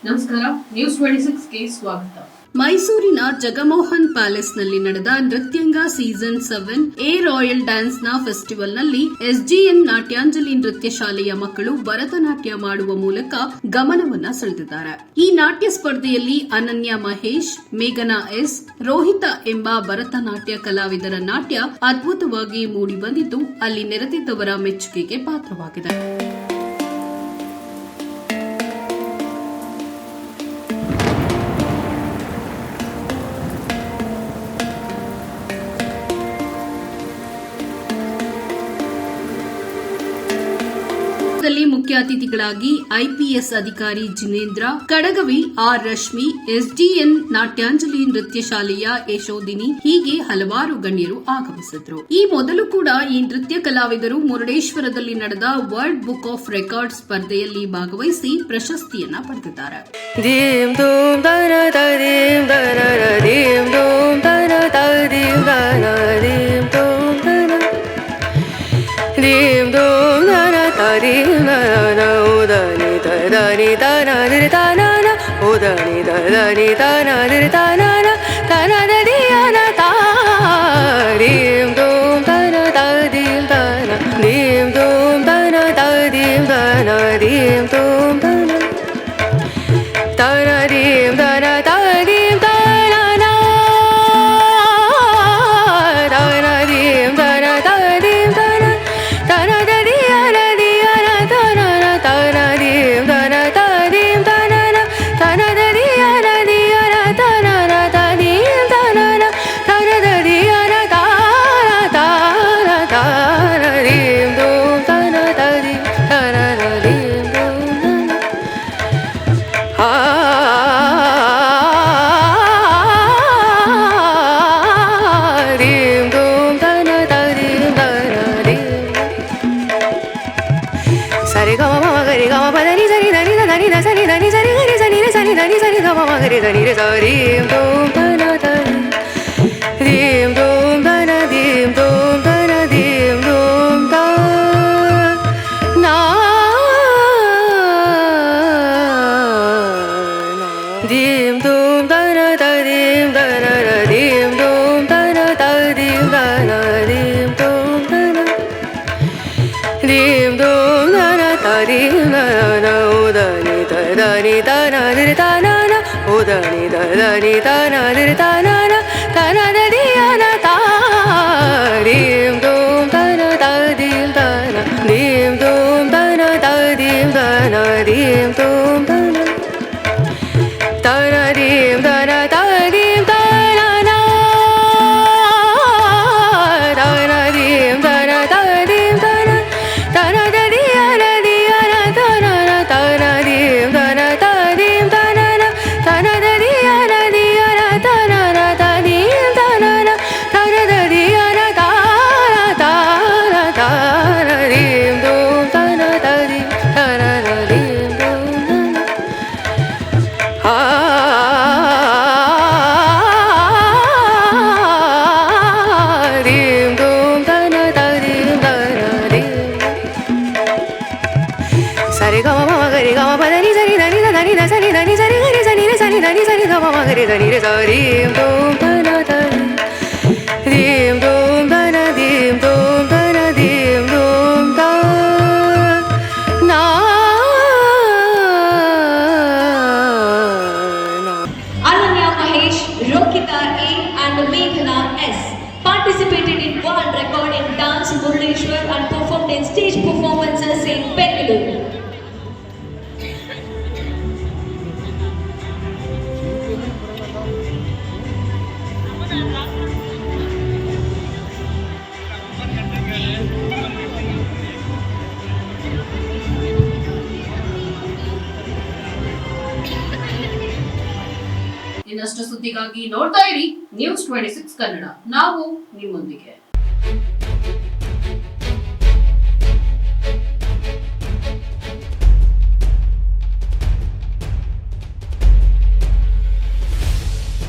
ನಮಸ್ಕಾರ, ನ್ಯೂಸ್ 26ಗೆ ಸ್ವಾಗತ. ಮೈಸೂರಿನ ಜಗಮೋಹನ್ ಪ್ಯಾಲೇಸ್ನಲ್ಲಿ ನಡೆದ ನೃತ್ಯಂಗ ಸೀಸನ್ 7 ಎ ರಾಯಲ್ ಡ್ಯಾನ್ಸ್ನ ಫೆಸ್ಟಿವಲ್ನಲ್ಲಿ ಎಸ್ಜಿಎನ್ ನಾಟ್ಯಾಂಜಲಿ ನೃತ್ಯ ಶಾಲೆಯ ಮಕ್ಕಳು ಭರತನಾಟ್ಯ ಮಾಡುವ ಮೂಲಕ ಗಮನವನ್ನ ಸೆಳೆದಿದ್ದಾರೆ. ಈ ನಾಟ್ಯ ಸ್ಪರ್ಧೆಯಲ್ಲಿ ಅನನ್ಯ ಮಹೇಶ್, ಮೇಘನಾ ಎಸ್, ರೋಹಿತ ಎಂಬ ಭರತನಾಟ್ಯ ಕಲಾವಿದರ ನಾಟ್ಯ ಅದ್ಭುತವಾಗಿ ಮೂಡಿಬಂದಿದ್ದು ಅಲ್ಲಿ ನೆರೆದಿದ್ದವರ ಮೆಚ್ಚುಗೆಗೆ ಪಾತ್ರವಾಗಿದೆ. ಮುಖ್ಯ ಅತಿಥಿಗಳಾಗಿ ಐಪಿಎಸ್ ಅಧಿಕಾರಿ ಜಿನೇಂದ್ರ, ಕಡಗವಿ ಆರ್ ರಶ್ಮಿ, ಎಸ್ಡಿಎನ್ ನಾಟ್ಯಾಂಜಲಿ ನೃತ್ಯ ಶಾಲೆಯ ಯಶೋದಿನಿ ಹೀಗೆ ಹಲವಾರು ಗಣ್ಯರು ಆಗಮಿಸಿದ್ರು. ಈ ಮೊದಲು ಕೂಡ ಈ ನೃತ್ಯ ಕಲಾವಿದರು ಮುರುಡೇಶ್ವರದಲ್ಲಿ ನಡೆದ ವರ್ಲ್ಡ್ ಬುಕ್ ಆಫ್ ರೆಕಾರ್ಡ್ ಸ್ಪರ್ಧೆಯಲ್ಲಿ ಭಾಗವಹಿಸಿ ಪ್ರಶಸ್ತಿಯನ್ನ ಪಡೆದಿದ್ದಾರೆ. Ananya Mahesh, Rokita A and Meghana S participated in world record in dance in Murudeshwar and performed in stage performances in Bengaluru. ಇನ್ನಷ್ಟು ಸುದ್ದಿಗಾಗಿ ನೋಡ್ತಾ ಇರಿ ನ್ಯೂಸ್ 26 ಕನ್ನಡ. ನಾವು ನಿಮ್ಮೊಂದಿಗೆ.